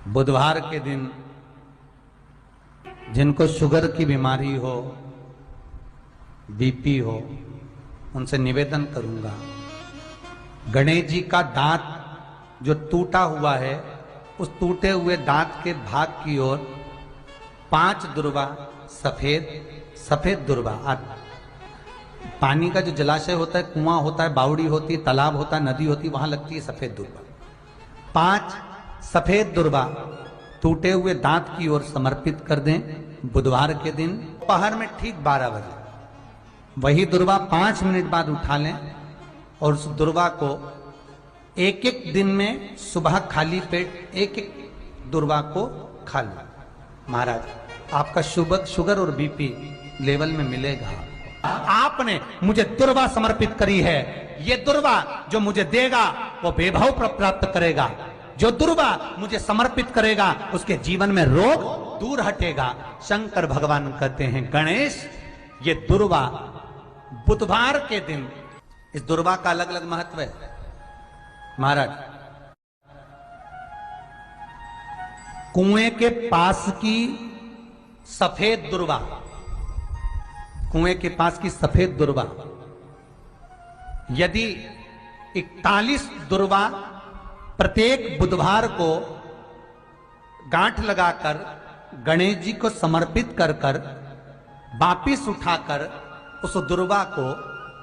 बुधवार के दिन जिनको शुगर की बीमारी हो, बीपी हो, उनसे निवेदन करूंगा, गणेश जी का दांत जो टूटा हुआ है, उस टूटे हुए दांत के भाग की ओर 5 दुर्वा सफेद दुर्वा, पानी का जो जलाशय होता है, कुआं होता है, बावड़ी होती है, तालाब होता है, नदी होती है, वहां लगती है सफेद दुर्वा। 5 सफेद दुर्वा टूटे हुए दांत की ओर समर्पित कर दें। बुधवार के दिन दोपहर में ठीक 12 बजे वही दुर्वा 5 मिनट बाद उठा लें और उस दुर्वा को एक दिन में सुबह खाली पेट एक दुर्वा को खा लें। महाराज आपका शुगर और बीपी लेवल में मिलेगा। आपने मुझे दुर्वा समर्पित करी है, ये दुर्वा जो मुझे देगा वो वैभव प्राप्त करेगा। जो दुर्वा मुझे समर्पित करेगा उसके जीवन में रोग दूर हटेगा। शंकर भगवान कहते हैं, गणेश ये दुर्वा बुधवार के दिन, इस दुर्वा का अलग अलग महत्व है। महाराज कुएं के पास की सफेद दुर्वा, कुएं के पास की सफेद दुर्वा, यदि 41 दुर्वा प्रत्येक बुधवार को गांठ लगाकर गणेश जी को समर्पित कर कर वापिस उठाकर उस दुर्वा को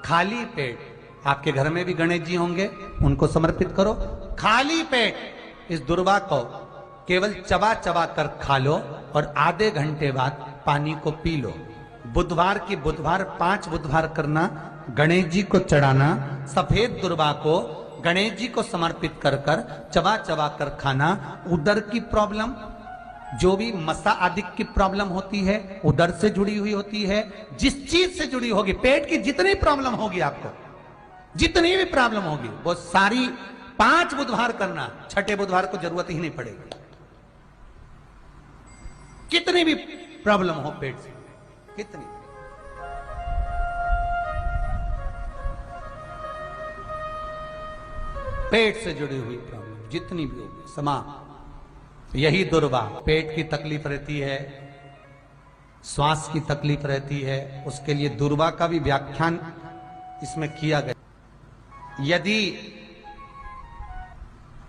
खाली पेट, आपके घर में भी गणेश जी होंगे, उनको समर्पित करो। खाली पेट इस दुर्वा को केवल चबा चबा कर खा लो और आधे घंटे बाद पानी को पी लो। बुधवार की बुधवार 5 बुधवार करना, गणेश जी को चढ़ाना, सफेद दुर्वा को गणेश जी को समर्पित कर कर चबा चबा कर खाना। उदर की प्रॉब्लम, जो भी मसा आदि की प्रॉब्लम होती है, उदर से जुड़ी हुई होती है, जिस चीज से जुड़ी होगी, पेट की जितनी प्रॉब्लम होगी, आपको जितनी भी प्रॉब्लम होगी, वो सारी 5 बुधवार करना। 6ठे बुधवार को जरूरत ही नहीं पड़ेगी। कितनी भी प्रॉब्लम हो पेट से, कितनी, पेट से जुड़ी हुई प्रॉब्लम जितनी भी होगी समाप्त। यही दुर्वा, पेट की तकलीफ रहती है, श्वास की तकलीफ रहती है, उसके लिए दुर्वा का भी व्याख्यान इसमें किया गया। यदि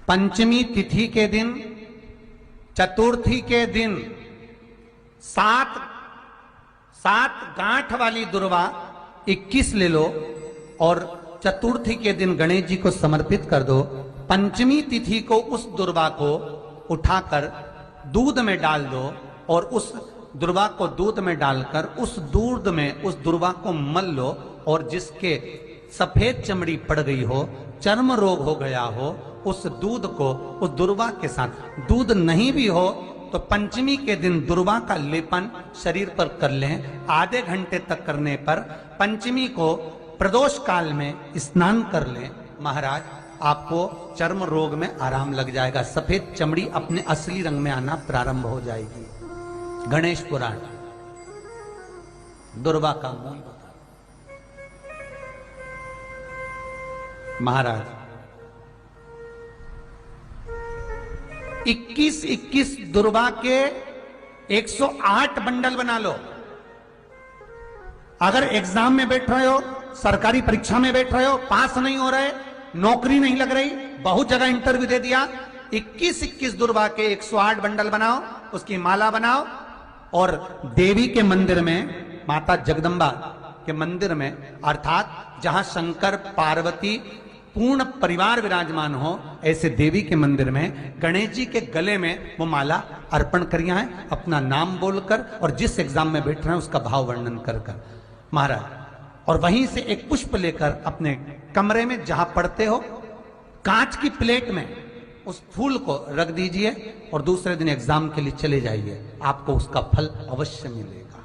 पंचमी तिथि के दिन, चतुर्थी के दिन 7 गांठ वाली दुर्वा 21 ले लो और चतुर्थी के दिन गणेश जी को समर्पित कर दो। पंचमी तिथि को उस दुर्वा को उठाकर दूध में डाल दो और उस दुर्वा को दूध में डालकर उस दूध में उस दुर्वा को मल लो और जिसके सफेद चमड़ी पड़ गई हो, चर्म रोग हो गया हो, उस दूध को उस दुर्वा के साथ, दूध नहीं भी हो तो पंचमी के दिन दुर्वा का लेपन शरीर पर कर लें। आधे घंटे तक करने पर पंचमी को प्रदोष काल में स्नान कर लें। महाराज आपको चर्म रोग में आराम लग जाएगा, सफेद चमड़ी अपने असली रंग में आना प्रारंभ हो जाएगी। गणेश पुराण दुर्वा का मूल बता। महाराज 21 दुर्वा के 108 बंडल बना लो। अगर एग्जाम में बैठ रहे हो, सरकारी परीक्षा में बैठ रहे हो, पास नहीं हो रहे, नौकरी नहीं लग रही, बहुत जगह इंटरव्यू दे दिया, 21 दुर्वा के 108 बंडल बनाओ, उसकी माला बनाओ और देवी के मंदिर में, माता जगदम्बा के मंदिर में, अर्थात जहां शंकर पार्वती पूर्ण परिवार विराजमान हो, ऐसे देवी के मंदिर में गणेश जी के गले में वो माला अर्पण करिया है, अपना नाम बोलकर और जिस एग्जाम में बैठ रहे हैं उसका भाव वर्णन कर कर। महाराज और वहीं से एक पुष्प लेकर अपने कमरे में जहां पढ़ते हो, कांच की प्लेट में उस फूल को रख दीजिए और दूसरे दिन एग्जाम के लिए चले जाइए। आपको उसका फल अवश्य मिलेगा,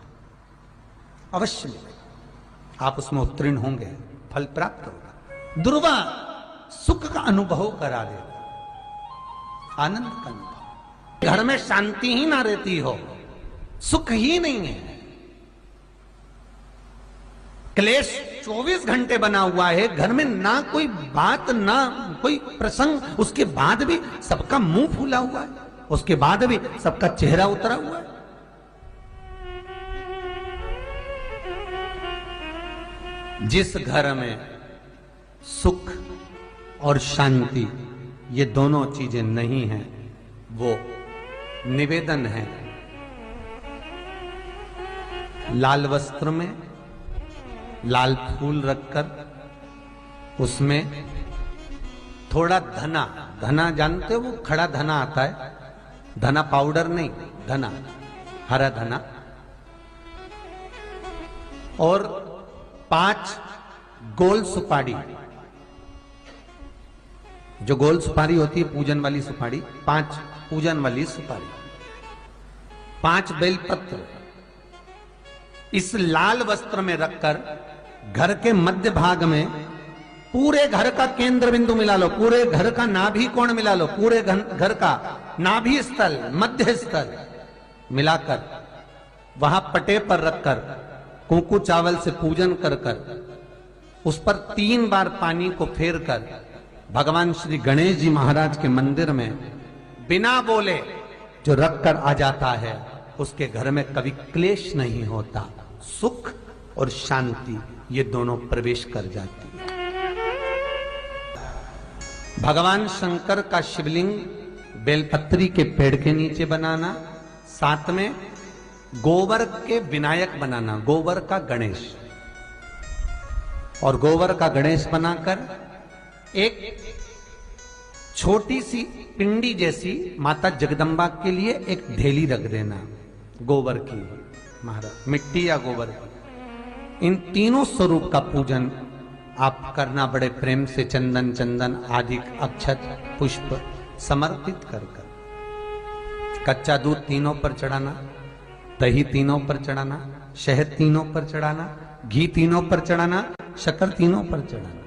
अवश्य मिलेगा। आप उसमें उत्तीर्ण होंगे, फल प्राप्त होगा। दुर्वा सुख का अनुभव करा देगा, आनंद का अनुभव। घर में शांति ही ना रहती हो, सुख ही नहीं है, क्लेश 24 घंटे बना हुआ है, घर में ना कोई बात ना कोई प्रसंग, उसके बाद भी सबका मुंह फूला हुआ है। उसके बाद भी सबका चेहरा उतरा हुआ है। जिस घर में सुख और शांति ये दोनों चीजें नहीं हैं, वो निवेदन है लाल वस्त्र में लाल फूल रखकर उसमें थोड़ा धना, धना जानते हो, वो खड़ा धना आता है, धना पाउडर नहीं, धना, हरा धना, और 5 गोल सुपारी, जो गोल सुपारी होती है पूजन वाली सुपारी, 5 पूजन वाली सुपारी, 5 बेलपत्र इस लाल वस्त्र में रखकर घर के मध्य भाग में पूरे घर का केंद्र बिंदु मिला लो, पूरे घर का नाभि कोण मिला लो, पूरे घर का नाभि स्थल, मध्य स्थल मिलाकर वहां पटे पर रखकर कुंकू चावल से पूजन कर उस पर 3 बार पानी को फेर कर भगवान श्री गणेश जी महाराज के मंदिर में बिना बोले जो रखकर आ जाता है, उसके घर में कभी क्लेश नहीं होता, सुख और शांति ये दोनों प्रवेश कर जाती है। भगवान शंकर का शिवलिंग बेलपत्री के पेड़ के नीचे बनाना, साथ में गोबर के विनायक बनाना, गोबर का गणेश, और गोबर का गणेश बनाकर एक छोटी सी पिंडी जैसी माता जगदम्बा के लिए एक ढेली रख देना, गोबर की, महाराज मिट्टी या गोबर की। इन तीनों स्वरूप का पूजन आप करना बड़े प्रेम से, चंदन चंदन आदि अक्षत पुष्प समर्पित कर कच्चा दूध तीनों पर चढ़ाना, दही तीनों पर चढ़ाना, शहद तीनों पर चढ़ाना, घी तीनों पर चढ़ाना, शक्कर तीनों पर चढ़ाना।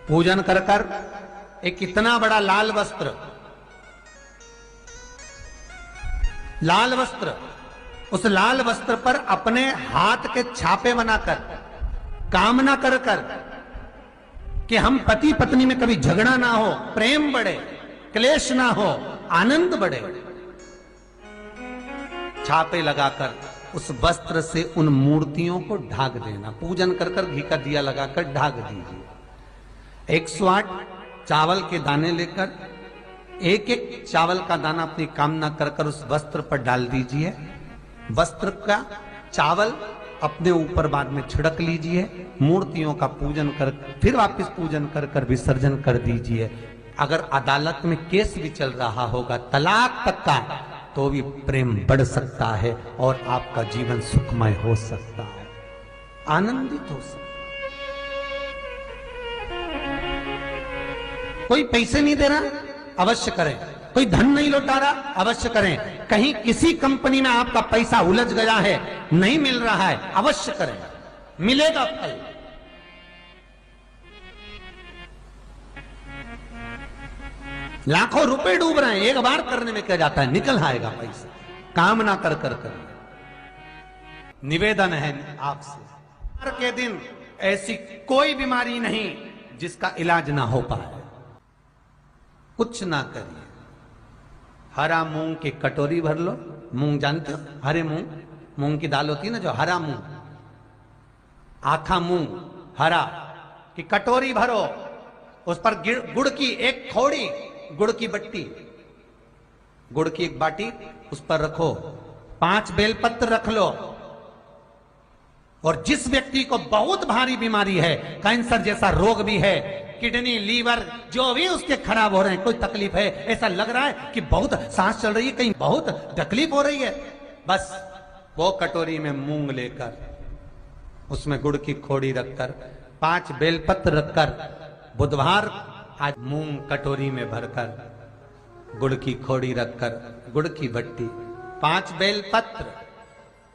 पूजन कर कर एक इतना बड़ा लाल वस्त्र, लाल वस्त्र, उस लाल वस्त्र पर अपने हाथ के छापे बनाकर कामना कर कर कि हम पति पत्नी में कभी झगड़ा ना हो, प्रेम बढ़े, क्लेश ना हो, आनंद बढ़े, छापे लगाकर उस वस्त्र से उन मूर्तियों को ढाक देना। पूजन कर कर घी का दिया लगाकर ढाक दीजिए। 108 चावल के दाने लेकर एक एक चावल का दाना अपनी कामना कर कर उस वस्त्र पर डाल दीजिए। वस्त्र का चावल अपने ऊपर बाद में छिड़क लीजिए, मूर्तियों का पूजन कर फिर वापस पूजन कर कर विसर्जन कर दीजिए। अगर अदालत में केस भी चल रहा होगा तलाक तक का, तो भी प्रेम बढ़ सकता है और आपका जीवन सुखमय हो सकता है, आनंदित हो सकता है। कोई पैसे नहीं दे रहा, अवश्य करें। कोई धन नहीं लौटा रहा, अवश्य करें। कहीं किसी कंपनी में आपका पैसा उलझ गया है, नहीं मिल रहा है, अवश्य करें, मिलेगा फल। लाखों रुपए डूब रहे हैं, एक बार करने में क्या जाता है, निकल आएगा पैसा। कामना कर कर कर निवेदन है आपसे, के दिन ऐसी कोई बीमारी नहीं जिसका इलाज ना हो पाए, कुछ ना करिए। हरा मूंग की कटोरी भर लो, मूंग जानते हो, हरे मूंग, मूंग की दाल होती है ना जो, हरा मूंग, आखा मूंग हरा की कटोरी भरो, उस पर गुड़ की एक थोड़ी, गुड़ की बट्टी, गुड़ की एक बाटी उस पर रखो, 5 बेलपत्र रख लो। और जिस व्यक्ति को बहुत भारी बीमारी है, कैंसर जैसा रोग भी है, किडनी लीवर जो भी उसके खराब हो रहे हैं, कोई तकलीफ है, ऐसा लग रहा है कि बहुत सांस चल रही है, कहीं बहुत तकलीफ हो रही है, बस वो कटोरी में मूंग लेकर उसमें गुड़ की खोड़ी रखकर 5 बेलपत्र रखकर, बुधवार आज मूंग कटोरी में भरकर, गुड़ की खोड़ी रखकर, गुड़ की बट्टी, 5 बेलपत्र।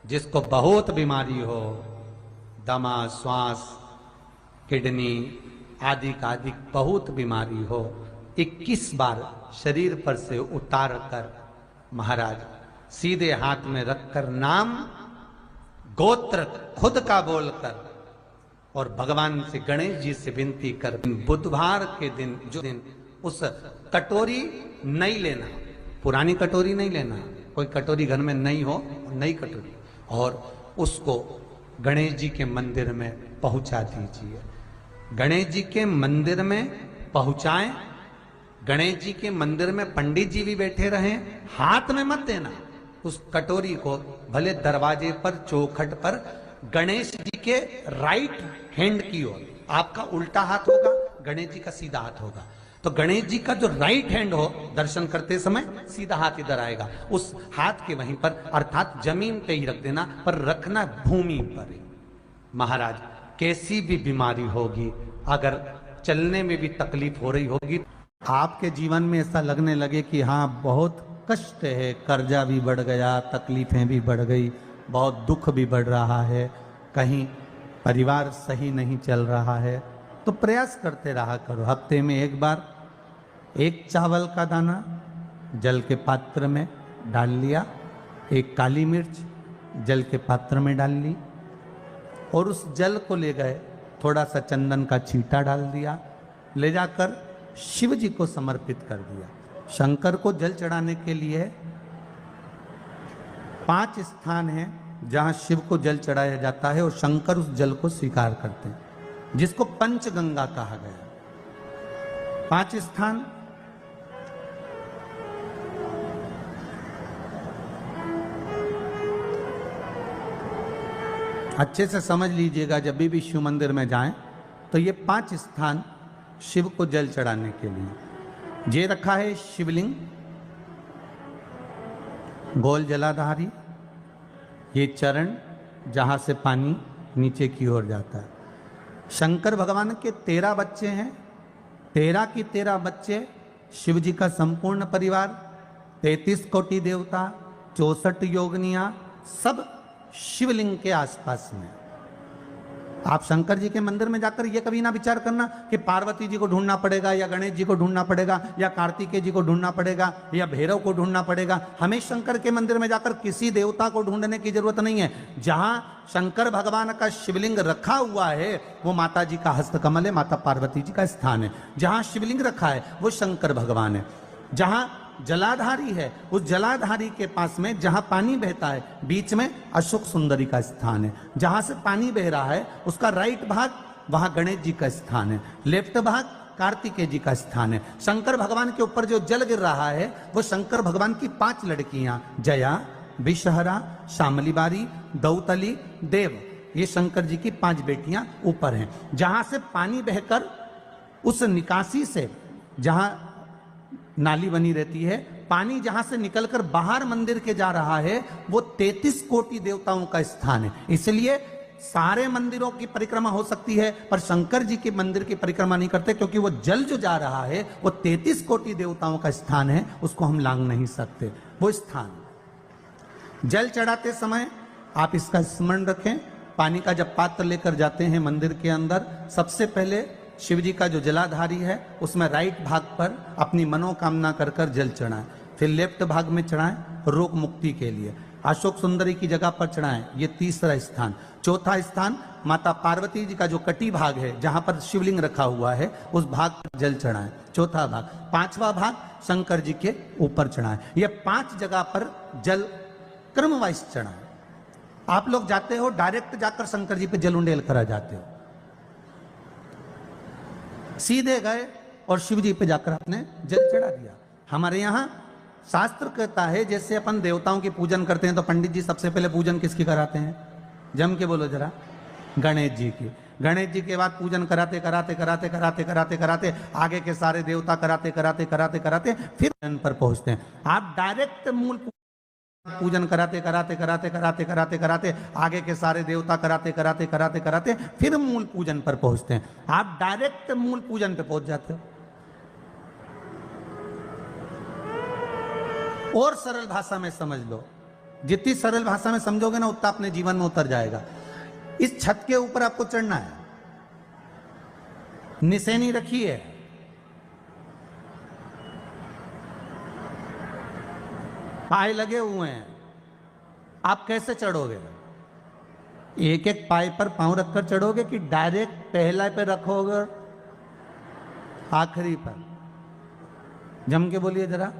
जिसको बहुत बीमारी हो, दमा, श्वास, किडनी आदि का आदि बहुत बीमारी हो, 21 बार शरीर पर से उतार कर महाराज सीधे हाथ में रखकर नाम गोत्र खुद का बोलकर और भगवान से, गणेश जी से विनती कर, बुधवार के दिन जो दिन उस कटोरी नहीं लेना, पुरानी कटोरी नहीं लेना, कोई कटोरी घर में नहीं हो, नई कटोरी, और उसको गणेश जी के मंदिर में पहुंचा दीजिए। गणेश जी के मंदिर में पहुंचाएं, गणेश जी के मंदिर में पंडित जी भी बैठे रहें, हाथ में मत देना उस कटोरी को, भले दरवाजे पर चौखट पर गणेश जी के राइट हैंड की ओर, आपका उल्टा हाथ होगा, गणेश जी का सीधा हाथ होगा, तो गणेश जी का जो राइट हैंड हो दर्शन करते समय सीधा हाथ इधर आएगा, उस हाथ के वहीं पर अर्थात जमीन पे ही रख देना, पर रखना भूमि पर ही। महाराज कैसी भी बीमारी होगी, अगर चलने में भी तकलीफ हो रही होगी, आपके जीवन में ऐसा लगने लगे कि हाँ बहुत कष्ट है, कर्जा भी बढ़ गया, तकलीफें भी बढ़ गई, बहुत दुख भी बढ़ रहा है, कहीं परिवार सही नहीं चल रहा है, तो प्रयास करते रहा करो। हफ्ते में एक बार एक चावल का दाना जल के पात्र में डाल लिया, एक काली मिर्च जल के पात्र में डाल ली, और उस जल को ले गए, थोड़ा सा चंदन का छींटा डाल दिया, ले जाकर शिव जी को समर्पित कर दिया। शंकर को जल चढ़ाने के लिए 5 स्थान हैं जहां शिव को जल चढ़ाया जाता है, और शंकर उस जल को स्वीकार करते हैं, जिसको पंचगंगा कहा गया। 5 स्थान अच्छे से समझ लीजिएगा, जब भी शिव मंदिर में जाएं तो ये 5 स्थान शिव को जल चढ़ाने के लिए ये रखा है। शिवलिंग, गोल जलाधारी, ये चरण जहां से पानी नीचे की ओर जाता है। शंकर भगवान के 13 बच्चे हैं, 13 की 13 बच्चे, शिव जी का संपूर्ण परिवार, 33 कोटि देवता, 64 योगनियां, सब शिवलिंग के आसपास में। आप शंकर जी के मंदिर में जाकर ये कभी ना विचार करना कि पार्वती जी को ढूंढना पड़ेगा, या गणेश जी को ढूंढना पड़ेगा, या कार्तिकेय जी को ढूंढना पड़ेगा, या भैरव को ढूंढना पड़ेगा। हमें शंकर के मंदिर में जाकर किसी देवता को ढूंढने की जरूरत नहीं है। जहां शंकर भगवान का शिवलिंग रखा हुआ है वो माता जी का हस्तकमल है, माता पार्वती जी का स्थान है। जहां शिवलिंग रखा है वो शंकर भगवान है। जहां जलाधारी है, उस जलाधारी के पास में जहां पानी बहता है, बीच में अशोक सुंदरी का स्थान है। जहां से पानी बह रहा है उसका राइट भाग, वहां गणेश जी का स्थान है, लेफ्ट भाग कार्तिकेय जी का स्थान है। शंकर भगवान के ऊपर जो जल गिर रहा है वो शंकर भगवान की 5 लड़कियां, जया, विषहरा, शामली बारी, दौतली, देव, ये शंकर जी की 5 बेटियां ऊपर हैं। जहां से पानी बहकर उस निकासी से, जहां नाली बनी रहती है, पानी जहां से निकलकर बाहर मंदिर के जा रहा है वो 33 कोटि देवताओं का स्थान है। इसलिए सारे मंदिरों की परिक्रमा हो सकती है, पर शंकर जी के मंदिर की परिक्रमा नहीं करते, क्योंकि वो जल जो जा रहा है वो 33 कोटि देवताओं का स्थान है, उसको हम लांघ नहीं सकते। वो स्थान जल चढ़ाते समय आप इसका स्मरण रखें। पानी का जब पात्र लेकर जाते हैं मंदिर के अंदर, सबसे पहले शिव जी का जो जलाधारी है उसमें राइट भाग पर अपनी मनोकामना कर कर जल चढ़ाएं, फिर लेफ्ट भाग में चढ़ाएं रोग मुक्ति के लिए। अशोक सुंदरी की जगह पर चढ़ाएं, ये 3रा स्थान। 4था स्थान माता पार्वती जी का जो कटी भाग है जहां पर शिवलिंग रखा हुआ है उस भाग पर जल चढ़ाएं, 4था भाग। 5वां भाग शंकर जी के ऊपर चढ़ाएं। ये 5 जगह पर जल क्रम वाइज चढ़ाएं। आप लोग जाते हो डायरेक्ट जाकर शंकर जी पे जल उंडेल करा जाते हो, सीधे गए और शिव जी पे जाकर आपने जल चढ़ा दिया। हमारे यहाँ शास्त्र कहता है जैसे अपन देवताओं की पूजन करते हैं तो पंडित जी सबसे पहले पूजन किसकी कराते हैं? जम के बोलो जरा, गणेश जी की। गणेश जी के बाद पूजन कराते कराते कराते कराते कराते कराते आगे के सारे देवता कराते कराते कराते कराते फिर पर पहुंचते हैं। आप डायरेक्ट मूल पूजन कराते कराते कराते कराते कराते कराते आगे के सारे देवता कराते कराते कराते कराते फिर मूल पूजन पर पहुंचते हैं। आप डायरेक्ट मूल पूजन पे पहुंच जाते हो। और सरल भाषा में समझ लो, जितनी सरल भाषा में समझोगे ना उतना अपने जीवन में उतर जाएगा। इस छत के ऊपर आपको चढ़ना है, निशानी रखी है, पाए लगे हुए हैं, आप कैसे चढ़ोगे? एक एक पाए पर पांव रखकर चढ़ोगे कि डायरेक्ट पहला पे रखोगे आखिरी पर? जम के बोलिए जरा,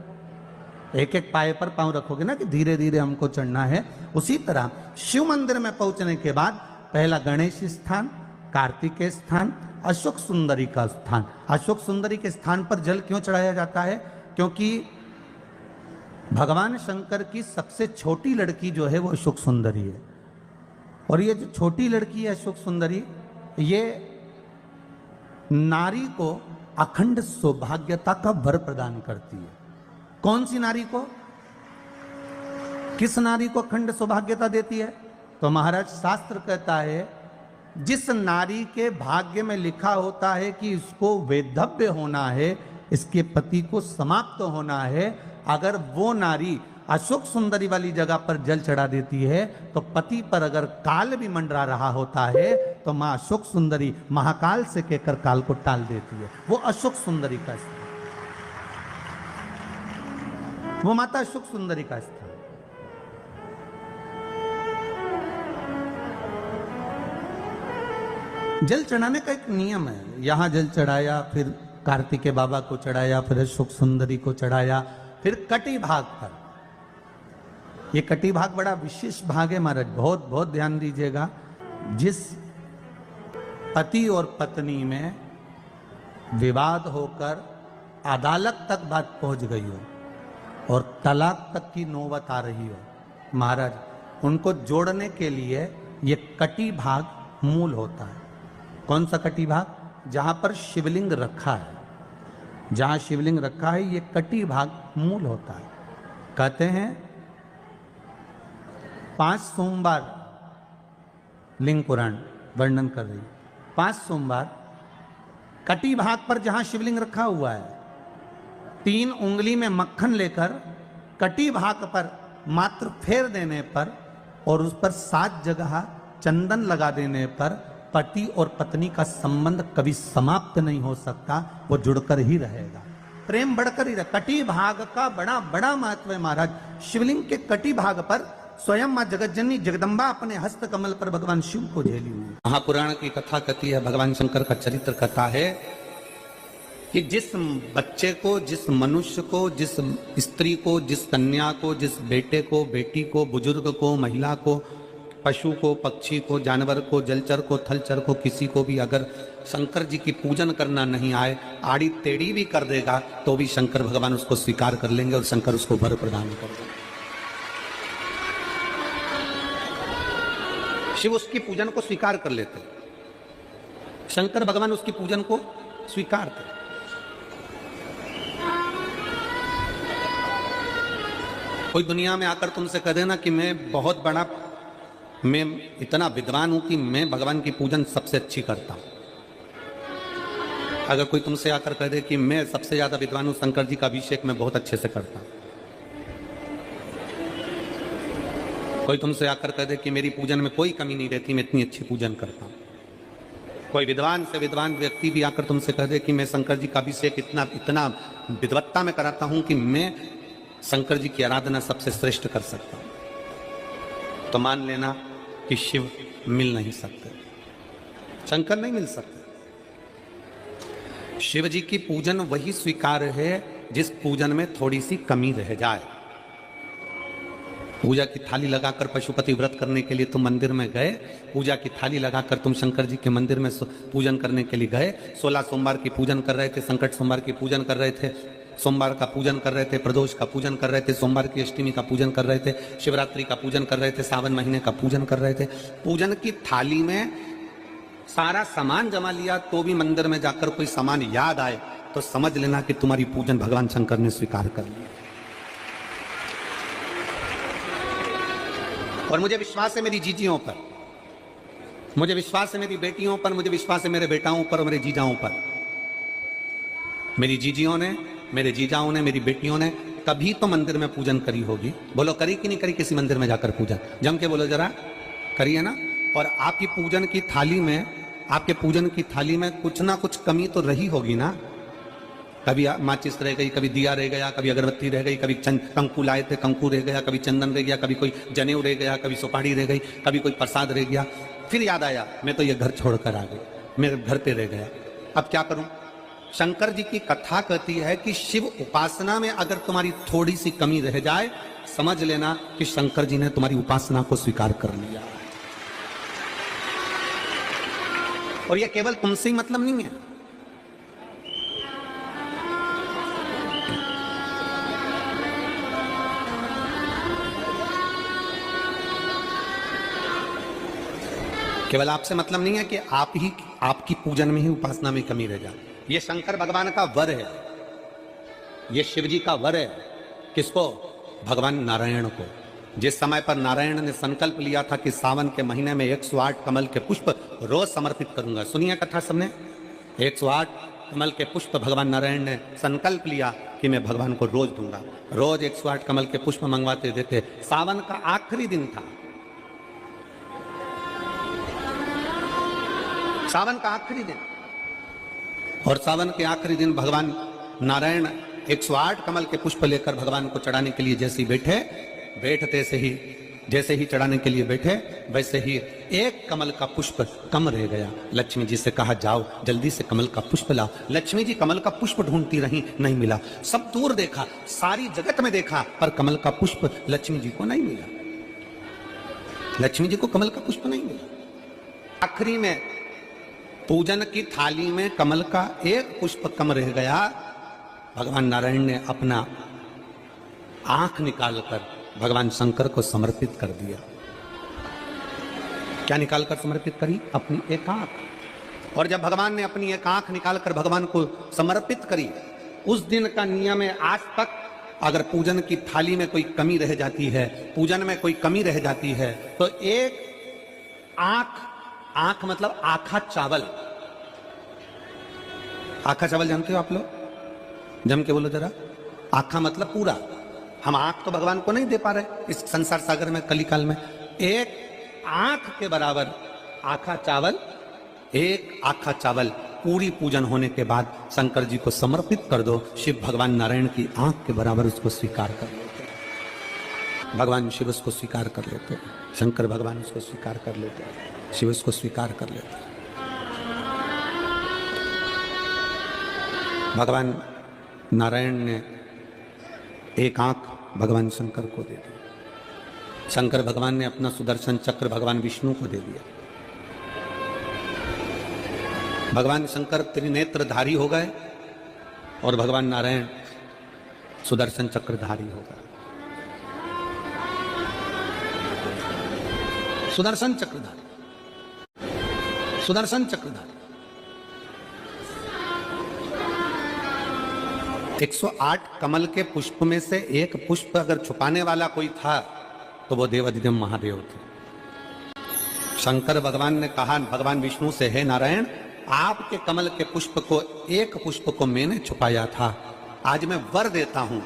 एक एक पाए पर पांव रखोगे ना कि धीरे धीरे हमको चढ़ना है। उसी तरह शिव मंदिर में पहुंचने के बाद पहला गणेश स्थान, कार्तिकेय स्थान, अशोक सुंदरी का स्थान। अशोक सुंदरी के स्थान पर जल क्यों चढ़ाया जाता है? क्योंकि भगवान शंकर की सबसे छोटी लड़की जो है वो अशोक सुंदरी है। और ये जो छोटी लड़की है अशोक सुंदरी, ये नारी को अखंड सौभाग्यता का वर प्रदान करती है। कौन सी नारी को? किस नारी को अखंड सौभाग्यता देती है? तो महाराज शास्त्र कहता है जिस नारी के भाग्य में लिखा होता है कि इसको वैधव्य होना है, इसके पति को समाप्त होना है, अगर वो नारी अशोक सुंदरी वाली जगह पर जल चढ़ा देती है तो पति पर अगर काल भी मंडरा रहा होता है तो मां अशोक सुंदरी महाकाल से कहकर काल को टाल देती है। वो अशोक सुंदरी का स्थान, वो माता अशोक सुंदरी का स्थान। जल चढ़ाने का एक नियम है। यहां जल चढ़ाया, फिर कार्तिकेय बाबा को चढ़ाया, फिर अशोक सुंदरी को चढ़ाया, फिर कटी भाग पर। ये कटी भाग बड़ा विशेष भाग है महाराज, बहुत बहुत ध्यान दीजिएगा। जिस पति और पत्नी में विवाद होकर अदालत तक बात पहुंच गई हो और तलाक तक की नौबत आ रही हो, महाराज उनको जोड़ने के लिए ये कटी भाग मूल होता है। कौन सा कटी भाग? जहां पर शिवलिंग रखा है, जहां शिवलिंग रखा है ये कटी भाग मूल होता है। कहते हैं 5 सोमवार, लिंग पुराण वर्णन कर रही, 5 सोमवार कटी भाग पर जहां शिवलिंग रखा हुआ है, 3 उंगली में मक्खन लेकर कटी भाग पर मात्र फेर देने पर और उस पर 7 जगह चंदन लगा देने पर पति और पत्नी का संबंध कभी समाप्त नहीं हो सकता, वो जुड़कर ही रहेगा, प्रेम बढ़कर ही रहेगा। कटी भाग का बड़ा बड़ा महत्व है महाराज। शिवलिंग के कटी भाग पर स्वयं मां जगतजननी जगदम्बा अपने हस्त कमल पर भगवान शिव को झेली हुई। महापुराण की कथा कहती है, भगवान शंकर का चरित्र कथा है कि जिस बच्चे को, जिस मनुष्य को, जिस स्त्री को, जिस कन्या को, जिस बेटे को, बेटी को, बुजुर्ग को, महिला को, पशु को, पक्षी को, जानवर को, जलचर को, थलचर को, किसी को भी अगर शंकर जी की पूजन करना नहीं आए, आड़ी टेढ़ी भी कर देगा तो भी शंकर भगवान उसको स्वीकार कर लेंगे और शंकर उसको वर प्रदान कर देंगे। शिव उसकी पूजन को स्वीकार कर लेते, शंकर भगवान उसकी पूजन को स्वीकार करते। कोई दुनिया में आकर तुमसे कह देना कि मैं इतना विद्वान हूं कि मैं भगवान की पूजन सबसे अच्छी करता हूं। अगर कोई तुमसे आकर कह दे कि मैं सबसे ज्यादा विद्वान हूं, शंकर जी का अभिषेक मैं बहुत अच्छे से करता हूं। कोई तुमसे आकर कह दे कि मेरी पूजन में कोई कमी नहीं रहती, मैं इतनी अच्छी पूजन करता हूं। कोई विद्वान से विद्वान व्यक्ति भी आकर तुमसे कह दे कि मैं शंकर जी का अभिषेक इतना विद्वत्ता में कराता हूं कि मैं शंकर जी की आराधना सबसे श्रेष्ठ कर सकता हूं, तो मान लेना कि शिव मिल नहीं सकते, शंकर नहीं मिल सकते। शिव जी की पूजन वही स्वीकार है जिस पूजन में थोड़ी सी कमी रह जाए। पूजा की थाली लगाकर पशुपति व्रत करने के लिए तुम मंदिर में गए, पूजा की थाली लगाकर तुम शंकर जी के मंदिर में पूजन करने के लिए गए, 16 सोमवार की पूजन कर रहे थे, संकट सोमवार की पूजन कर रहे थे, सोमवार का पूजन कर रहे थे, प्रदोष का पूजन कर रहे थे, सोमवार की अष्टमी का पूजन कर रहे थे, शिवरात्रि का पूजन कर रहे थे, सावन महीने का पूजन कर रहे थे। पूजन की थाली में सारा सामान जमा लिया तो भी मंदिर में जाकर कोई सामान याद आए तो समझ लेना कि तुम्हारी पूजन भगवान शंकर ने स्वीकार कर लिया। और मुझे विश्वास है मेरी जीजियों पर, मुझे विश्वास है मेरी बेटियों पर, मुझे विश्वास है मेरे बेटाओं पर और मेरे जीजाओं पर। मेरी जीजियों ने, मेरे जीजाओं ने, मेरी बेटियों ने कभी तो मंदिर में पूजन करी होगी। बोलो करी कि नहीं करी किसी मंदिर में जाकर पूजन? जम के बोलो जरा, करी है ना? और आपकी पूजन की थाली में, आपके पूजन की थाली में कुछ ना कुछ कमी तो रही होगी ना। कभी माचिस रह गई, कभी दिया रह गया, कभी अगरबत्ती रह गई, कभी कंकु लाए थे कंकु रह गया, कभी चंदन रह गया, कभी कोई जनेऊ रह गया, कभी सुपारी रह गई, कभी कोई प्रसाद रह गया। फिर याद आया मैं तो ये घर छोड़कर आ गई, मेरे घर पे रह गया, अब क्या करूं? शंकर जी की कथा कहती है कि शिव उपासना में अगर तुम्हारी थोड़ी सी कमी रह जाए, समझ लेना कि शंकर जी ने तुम्हारी उपासना को स्वीकार कर लिया। और यह केवल तुमसे ही मतलब नहीं है, केवल आपसे मतलब नहीं है कि आपकी पूजन में ही, उपासना में कमी रह जाए। ये शंकर भगवान का वर है, ये शिव जी का वर है। किसको? भगवान नारायण को। जिस समय पर नारायण ने संकल्प लिया था कि सावन के महीने में 108 कमल के पुष्प रोज समर्पित करूंगा। सुनिए कथा सबने, 108 कमल के पुष्प भगवान नारायण ने संकल्प लिया कि मैं भगवान को रोज दूंगा। रोज 108 कमल के पुष्प मंगवाते देते। सावन का आखिरी दिन था, सावन का आखिरी दिन, और सावन के आखिरी दिन भगवान नारायण 108 कमल के पुष्प लेकर भगवान को चढ़ाने के लिए जैसे ही जैसे ही चढ़ाने के लिए बैठे, वैसे ही एक कमल का पुष्प कम रह गया। लक्ष्मी जी से कहा जाओ जल्दी से कमल का पुष्प लाओ। लक्ष्मी जी कमल का पुष्प ढूंढती रही, नहीं मिला। सब दूर देखा, सारी जगत में देखा, पर कमल का पुष्प लक्ष्मी जी को नहीं मिला। लक्ष्मी जी को कमल का पुष्प नहीं मिला। आखिरी में पूजन की थाली में कमल का एक पुष्प कम रह गया। भगवान नारायण ने अपना आंख निकालकर भगवान शंकर को समर्पित कर दिया। क्या निकालकर समर्पित करी? अपनी एक आंख। और जब भगवान ने अपनी एक आंख निकालकर भगवान को समर्पित करी, उस दिन का नियम है आज तक, अगर पूजन की थाली में कोई कमी रह जाती है, पूजन में कोई कमी रह जाती है, तो एक आंख मतलब आखा चावल। आखा चावल जानते हो आप लोग? जम के बोलो जरा। आखा मतलब पूरा। हम आंख तो भगवान को नहीं दे पा रहे इस संसार सागर में, कलिकाल में। एक आंख के बराबर आखा चावल, एक आखा चावल पूरी पूजन होने के बाद शंकर जी को समर्पित कर दो। शिव भगवान नारायण की आंख के बराबर उसको स्वीकार कर लेते, भगवान शिव उसको स्वीकार कर लेते, शंकर भगवान उसको स्वीकार कर लेते, शिव उसको स्वीकार कर लेते। भगवान नारायण ने एक आंख भगवान शंकर को दे दी। शंकर भगवान ने अपना सुदर्शन चक्र भगवान विष्णु को दे दिया। भगवान शंकर त्रिनेत्रधारी हो गए और भगवान नारायण सुदर्शन चक्रधारी हो गए। सुदर्शन चक्रधारी, सुदर्शन चक्रधारी। 108 कमल के पुष्प में से एक पुष्प अगर छुपाने वाला कोई था तो वो देवाधिदेव महादेव थे। शंकर भगवान ने कहा भगवान विष्णु से, हे नारायण, आपके कमल के पुष्प को, एक पुष्प को मैंने छुपाया था। आज मैं वर देता हूं,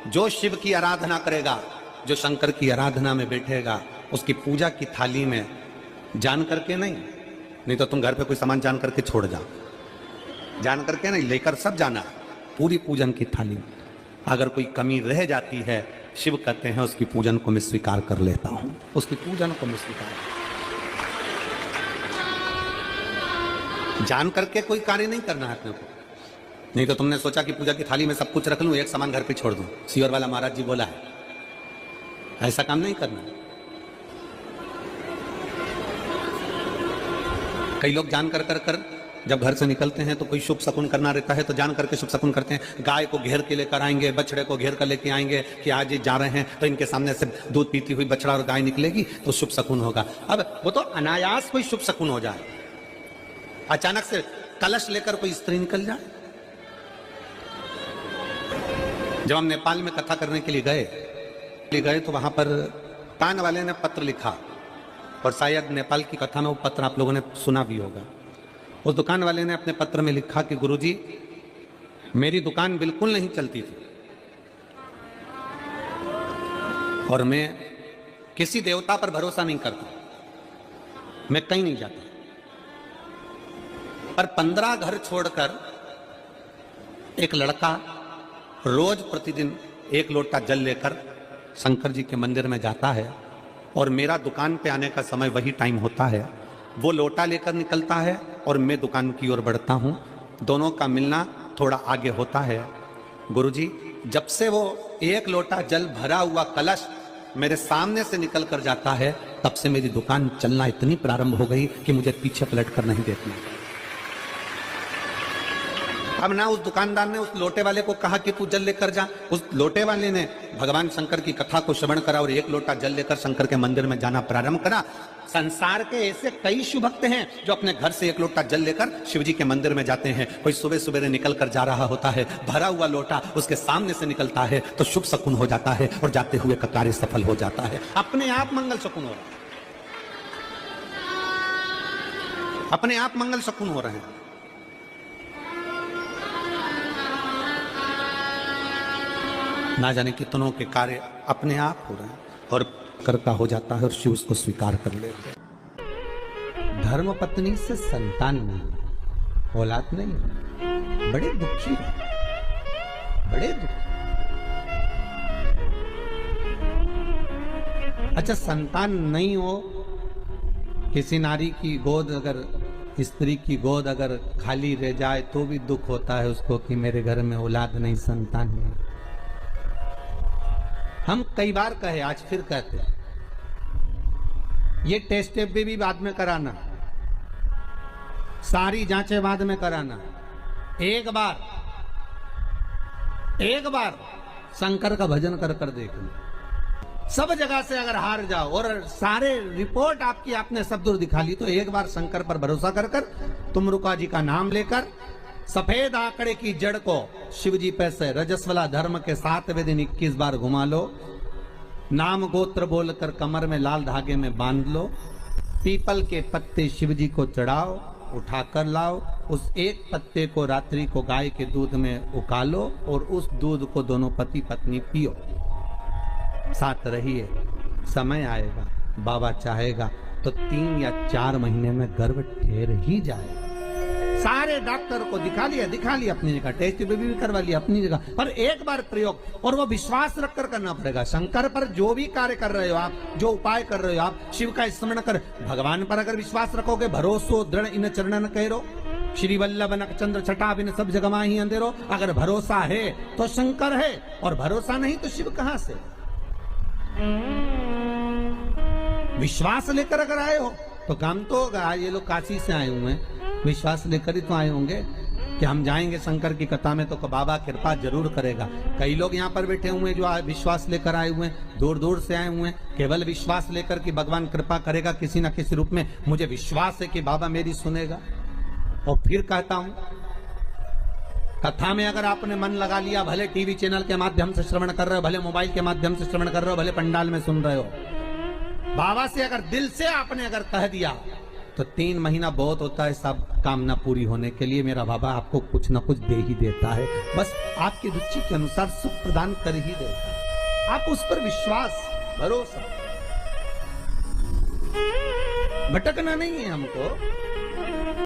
जो शिव की आराधना करेगा, जो शंकर की आराधना में बैठेगा, उसकी पूजा की थाली में जान करके नहीं तो तुम घर पे कोई सामान जान करके छोड़ जाओ, जान करके नहीं, लेकर सब जाना। पूरी पूजन की थाली में अगर कोई कमी रह जाती है, शिव कहते हैं उसकी पूजन को मैं स्वीकार कर लेता हूं, उसकी पूजन को मैं स्वीकार। जान करके कोई कार्य नहीं करना है अपने को। नहीं तो तुमने सोचा कि पूजा की थाली में सब कुछ रख लूं, एक सामान घर पे छोड़ दूं। सियोर वाला महाराज जी बोला है, ऐसा काम नहीं करना। कई लोग जान कर जब घर से निकलते हैं तो कोई शुभ शकुन करना रहता है तो जान करके शुभ शकुन करते हैं। गाय को घेर के लेकर आएंगे, बछड़े को घेर कर लेके आएंगे कि आज ये जा रहे हैं तो इनके सामने से दूध पीती हुई बछड़ा और गाय निकलेगी तो शुभ शकुन होगा। अब वो तो अनायास कोई शुभ शकुन हो जाए, अचानक से कलश लेकर कोई स्त्री निकल जाए। जब हम नेपाल में कथा करने के लिए गए तो वहां पर कान वाले ने पत्र लिखा, और शायद नेपाल की कथा में वो पत्र आप लोगों ने सुना भी होगा। उस दुकान वाले ने अपने पत्र में लिखा कि गुरुजी, मेरी दुकान बिल्कुल नहीं चलती थी और मैं किसी देवता पर भरोसा नहीं करता, मैं कहीं नहीं जाता, पर 15 घर छोड़कर एक लड़का रोज प्रतिदिन 1 लोटा जल लेकर शंकर जी के मंदिर में जाता है और मेरा दुकान पे आने का समय वही टाइम होता है। वो लोटा लेकर निकलता है और मैं दुकान की ओर बढ़ता हूँ। दोनों का मिलना थोड़ा आगे होता है, गुरुजी जब से वो एक लोटा जल भरा हुआ कलश मेरे सामने से निकल कर जाता है, तब से मेरी दुकान चलना इतनी प्रारंभ हो गई कि मुझे पीछे पलट कर नहीं देखना। अब ना उस दुकानदार ने उस लोटे वाले को कहा कि तू जल लेकर जा, उस लोटे वाले ने भगवान शंकर की कथा को श्रवण करा और एक लोटा जल लेकर शंकर के मंदिर में जाना प्रारंभ करा। संसार के ऐसे कई शिव भक्त हैं जो अपने घर से एक लोटा जल लेकर शिव जी के मंदिर में जाते हैं। कोई सुबह सुबह निकल कर जा रहा होता है, भरा हुआ लोटा उसके सामने से निकलता है तो शुभ शकुन हो जाता है और जाते हुए का कार्य सफल हो जाता है। अपने आप मंगल शकुन हो रहा है, अपने आप मंगल शकुन हो रहे हैं। ना जाने कितनों के कार्य अपने आप हो रहे हैं और करता हो जाता है और शिव उसको स्वीकार कर लेते हैं। धर्म पत्नी से संतान नहीं, औलाद नहीं, बड़े दुखी है, बड़े दुखी। अच्छा, संतान नहीं हो, किसी नारी की गोद अगर, स्त्री की गोद अगर खाली रह जाए तो भी दुख होता है उसको कि मेरे घर में औलाद नहीं, संतान नहीं। हम कई बार कहे, आज फिर कहते हैं, ये टेस्ट भी बाद में कराना, सारी जांचें बाद में कराना। एक बार शंकर का भजन कर कर देखना। सब जगह से अगर हार जाओ और सारे रिपोर्ट आपकी आपने सब दूर दिखा ली, तो एक बार शंकर पर भरोसा कर कर तुमरुका जी का नाम लेकर सफेद आंकड़े की जड़ को शिवजी पे से रजस्वला धर्म के 7वें दिन 21 बार घुमा लो। नाम गोत्र बोलकर कमर में लाल धागे में बांध लो। पीपल के पत्ते शिवजी को चढ़ाओ, उठाकर लाओ। उस एक पत्ते को रात्रि को गाय के दूध में उकालो और उस दूध को दोनों पति पत्नी पियो। साथ रहिए, समय आएगा, बाबा चाहेगा तो 3 या 4 महीने में गर्भ ठहर ही जाएगा। सारे डॉक्टर को दिखा लिया अपनी जगह, टेस्ट भी करवा लिया अपनी जगह, पर एक बार प्रयोग, और वो विश्वास रखकर करना पड़ेगा। शंकर पर जो भी कार्य कर रहे हो आप, जो उपाय कर रहे हो आप, शिव का स्मरण कर, भगवान पर अगर विश्वास रखोगे, भरोसो दृढ़ इन चरणन करो, श्री वल्लभ नख चंद्र छटा बिन सब जगमा ही अंधेरो। अगर भरोसा है तो शंकर है, और भरोसा नहीं तो शिव कहां से। विश्वास लेकर अगर आए हो तो काम तो होगा। ये लोग काशी से आए हुए हैं, विश्वास लेकर ही तो आए होंगे कि हम जाएंगे शंकर की कथा में तो बाबा कृपा जरूर करेगा। कई लोग यहाँ पर बैठे हुए हैं जो विश्वास लेकर आए हुए हैं, दूर दूर से आए हुए हैं, केवल विश्वास लेकर कि भगवान कृपा करेगा किसी न किसी रूप में। मुझे विश्वास है कि बाबा मेरी सुनेगा। और फिर कहता हूं, कथा में अगर आपने मन लगा लिया, भले टीवी चैनल के माध्यम से श्रवण कर रहे हो, भले मोबाइल के माध्यम से श्रवण कर रहे हो, भले पंडाल में सुन रहे हो, बाबा से अगर दिल से आपने अगर कह दिया तो 3 महीना बहुत होता है सब कामना पूरी होने के लिए। मेरा बाबा आपको कुछ न कुछ दे ही देता है, बस आपकी रुचि के अनुसार सुख प्रदान कर ही देता है। आप उस पर विश्वास, भरोसा, भटकना नहीं है हमको।